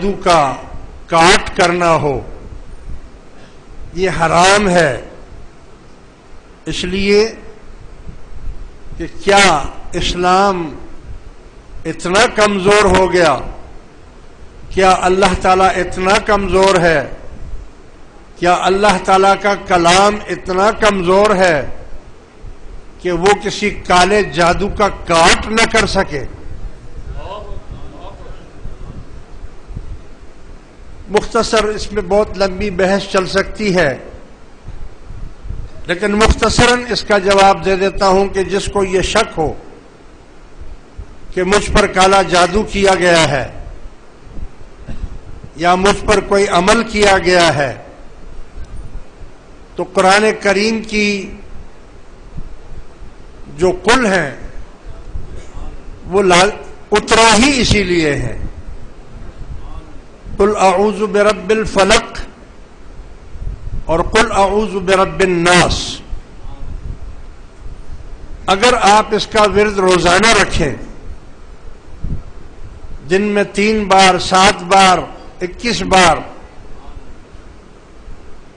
جادو کا کاٹ کرنا ہو یہ حرام ہے، اس لیے کہ کیا اسلام اتنا کمزور ہو گیا، کیا اللہ تعالیٰ اتنا کمزور ہے، کیا اللہ تعالیٰ کا کلام اتنا کمزور ہے کہ وہ کسی کالے جادو کا کاٹ نہ کر سکے؟ مختصر اس میں بہت لمبی بحث چل سکتی ہے، لیکن مختصراً اس کا جواب دے دیتا ہوں کہ جس کو یہ شک ہو کہ مجھ پر کالا جادو کیا گیا ہے یا مجھ پر کوئی عمل کیا گیا ہے، تو قرآن کریم کی جو قل ہیں وہ اترا ہی اسی لیے ہے۔ قل اعوذ برب الفلق اور قل اعوذ برب الناس، اگر آپ اس کا ورد روزانہ رکھیں، دن میں 3 بار، 7 بار، 21 بار،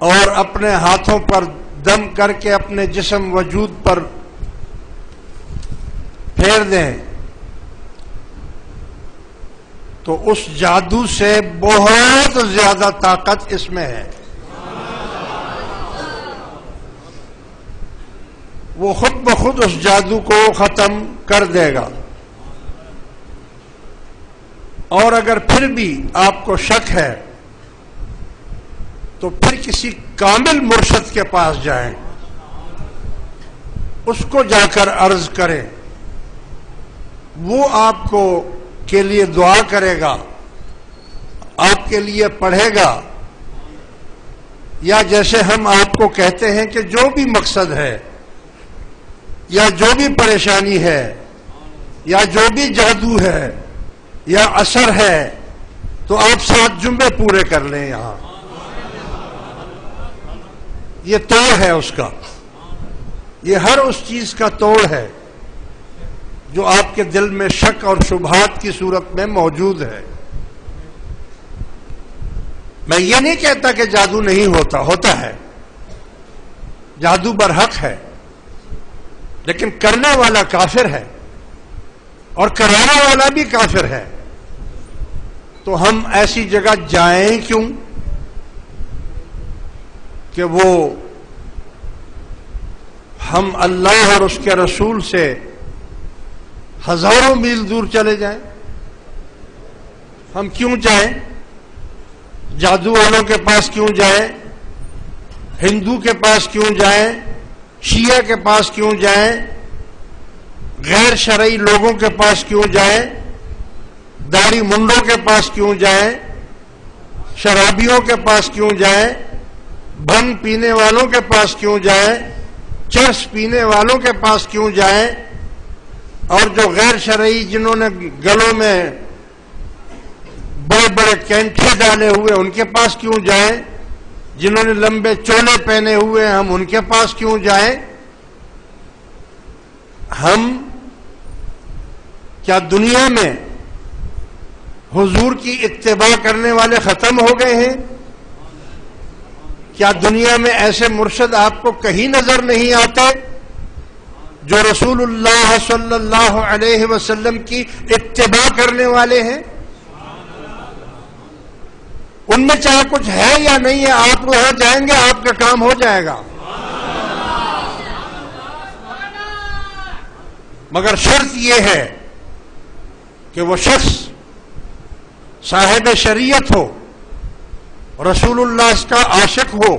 اور اپنے ہاتھوں پر دم کر کے اپنے جسم وجود پر پھیر دیں، تو اس جادو سے بہت زیادہ طاقت اس میں ہے، وہ خود بخود اس جادو کو ختم کر دے گا۔ اور اگر پھر بھی آپ کو شک ہے تو پھر کسی کامل مرشد کے پاس جائیں، اس کو جا کر عرض کریں، وہ آپ کو کے لیے دعا کرے گا، آپ کے لیے پڑھے گا، یا جیسے ہم آپ کو کہتے ہیں کہ جو بھی مقصد ہے یا جو بھی پریشانی ہے یا جو بھی جادو ہے یا اثر ہے، تو آپ 7 جمعے پورے کر لیں۔ یہاں یہ توڑ ہے اس کا، یہ ہر اس چیز کا توڑ ہے جو آپ کے دل میں شک اور شبہات کی صورت میں موجود ہے۔ میں یہ نہیں کہتا کہ جادو نہیں ہوتا، ہوتا ہے، جادو برحق ہے، لیکن کرنے والا کافر ہے اور کرانے والا بھی کافر ہے، تو ہم ایسی جگہ جائیں کیوں کہ وہ ہم اللہ اور اس کے رسول سے ہزاروں میل دور چلے جائیں؟ ہم کیوں جائیں؟ جادو والوں کے پاس کیوں جائیں؟ ہندو کے پاس کیوں جائیں؟ شیعہ کے پاس کیوں جائیں؟ غیر شرعی لوگوں کے پاس کیوں جائیں؟ داڑھی منڈوں کے پاس کیوں جائیں؟ شرابیوں کے پاس کیوں جائیں؟ بھنگ پینے والوں کے پاس کیوں جائیں؟ چرس پینے والوں کے پاس کیوں جائیں؟ اور جو غیر شرعی جنہوں نے گلوں میں بڑے بڑے کینٹے ڈالے ہوئے ان کے پاس کیوں جائیں؟ جنہوں نے لمبے چولے پہنے ہوئے ہم ان کے پاس کیوں جائیں؟ ہم کیا دنیا میں حضور کی اتباع کرنے والے ختم ہو گئے ہیں؟ کیا دنیا میں ایسے مرشد آپ کو کہیں نظر نہیں آتے جو رسول اللہ صلی اللہ علیہ وسلم کی اتباع کرنے والے ہیں؟ ان میں چاہے کچھ ہے یا نہیں ہے، آپ وہاں جائیں گے آپ کا کام ہو جائے گا، مگر شرط یہ ہے کہ وہ شخص صاحب شریعت ہو، رسول اللہ کا عاشق ہو،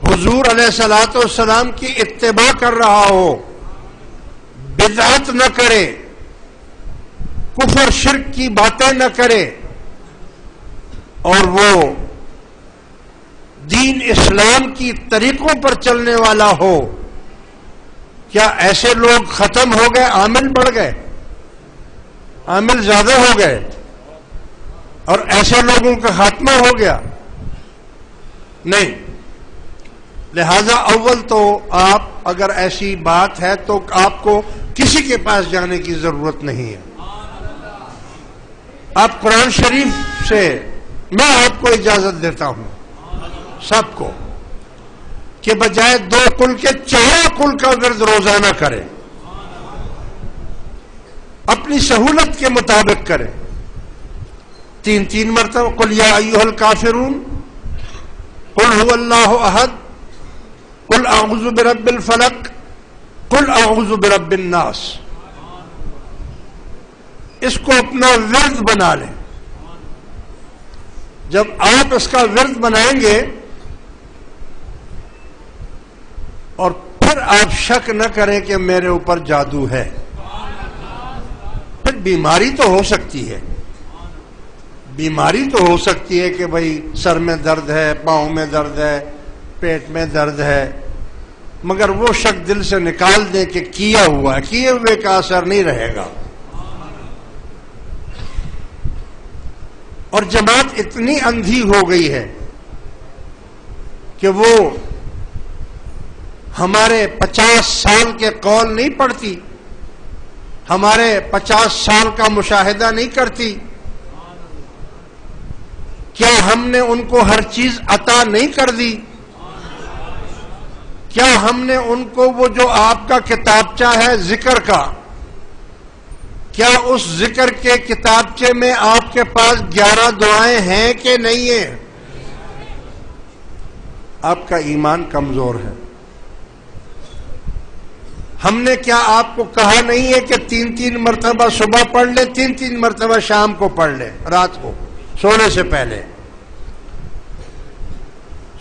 حضور علیہ الصلوۃ والسلام کی اتباع کر رہا ہو، بدعت نہ کرے، کفر شرک کی باتیں نہ کرے، اور وہ دین اسلام کی طریقوں پر چلنے والا ہو۔ کیا ایسے لوگ ختم ہو گئے؟ عامل بڑھ گئے، عامل زیادہ ہو گئے اور ایسے لوگوں کا خاتمہ ہو گیا؟ نہیں۔ لہذا اول تو آپ اگر ایسی بات ہے تو آپ کو کسی کے پاس جانے کی ضرورت نہیں ہے، آپ قرآن شریف سے میں آپ کو اجازت دیتا ہوں سب کو کہ بجائے 2 قل کے 4 قل کا ورد روزانہ کریں، اپنی سہولت کے مطابق کریں. 3 مرتبہ قل یا ایھا الکافرون، قل هو اللہ احد، قل اعوذ برب الفلق، قل اعوذ برب الناس. اس کو اپنا ورد بنا لیں. جب آپ اس کا ورد بنائیں گے اور پھر آپ شک نہ کریں کہ میرے اوپر جادو ہے. پھر بیماری تو ہو سکتی ہے، بیماری تو ہو سکتی ہے کہ بھئی سر میں درد ہے، پاؤں میں درد ہے، پیٹ میں درد ہے، مگر وہ شک دل سے نکال دیں کہ کیا ہوا ہے، کیے ہوئے کا اثر نہیں رہے گا. اور جماعت اتنی اندھی ہو گئی ہے کہ وہ ہمارے 50 سال کے قول نہیں پڑھتی، ہمارے 50 سال کا مشاہدہ نہیں کرتی. کیا ہم نے ان کو ہر چیز عطا نہیں کر دی؟ کیا ہم نے ان کو وہ جو آپ کا کتابچہ ہے ذکر کا، کیا اس ذکر کے کتابچے میں آپ کے پاس 11 دعائیں ہیں کہ نہیں ہیں؟ آپ کا ایمان کمزور ہے. ہم نے کیا آپ کو کہا نہیں ہے کہ 3 مرتبہ صبح پڑھ لیں، 3 مرتبہ شام کو پڑھ لیں، رات کو سونے سے پہلے؟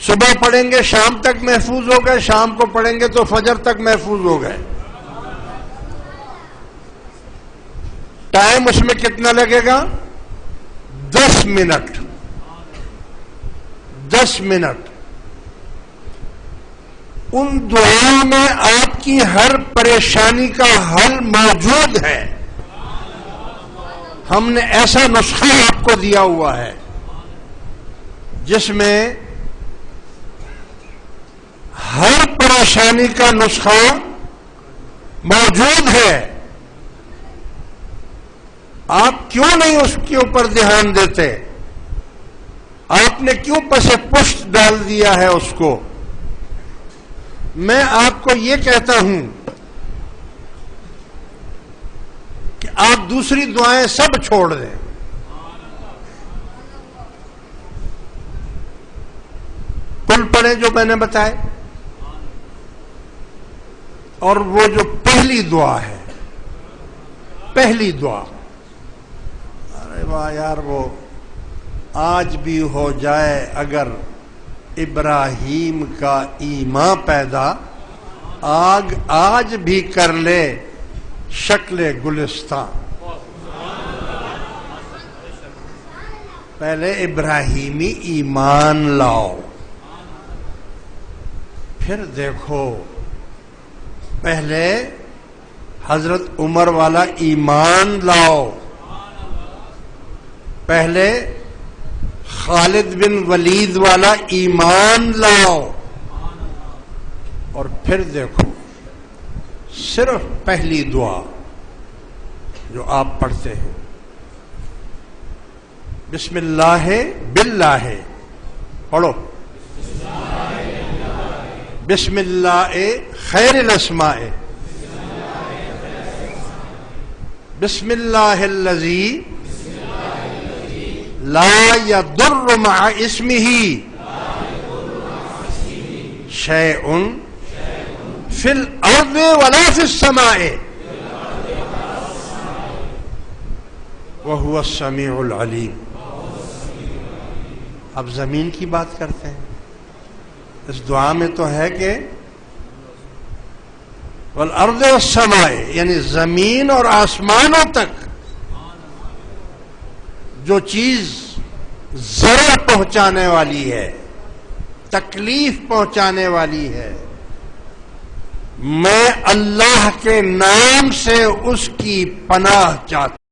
صبح پڑھیں گے شام تک محفوظ ہو گئے، شام کو پڑھیں گے تو فجر تک محفوظ ہو گئے. ٹائم اس میں کتنا لگے گا؟ 10 منٹ. 10 منٹ. ان دعاؤں میں آپ کی ہر پریشانی کا حل موجود ہے. ہم نے ایسا نسخہ آپ کو دیا ہوا ہے جس میں ہر پریشانی کا نسخہ موجود ہے. آپ کیوں نہیں اس کے اوپر دھیان دیتے؟ آپ نے کیوں پس پشت ڈال دیا ہے اس کو؟ میں آپ کو یہ کہتا ہوں کہ آپ دوسری دعائیں سب چھوڑ دیں. قل پڑھیں جو میں نے بتائے، اور وہ جو پہلی دعا ہے، پہلی دعا، ارے واہ یار، وہ آج بھی ہو جائے اگر ابراہیم کا ایمان پیدا، آگ آج بھی کر لے شکل گلستان. پہلے ابراہیمی ایمان لاؤ، پھر دیکھو. پہلے حضرت عمر والا ایمان لاؤ، پہلے خالد بن ولید والا ایمان لاؤ، اور پھر دیکھو صرف پہلی دعا جو آپ پڑھتے ہیں، بسم اللہ باللہ، پڑھو بسم اللہ خیر الاسماء، بسم اللہ الذی لا یضر مع اسمہ شیء فی الارض ولا فی السماء وہو السمیع العلیم. اب زمین کی بات کرتے ہیں. اس دعا میں تو ہے کہ والارض والسماء، یعنی زمین اور آسمانوں تک جو چیز ضرر پہنچانے والی ہے، تکلیف پہنچانے والی ہے، میں اللہ کے نام سے اس کی پناہ چاہتا ہوں.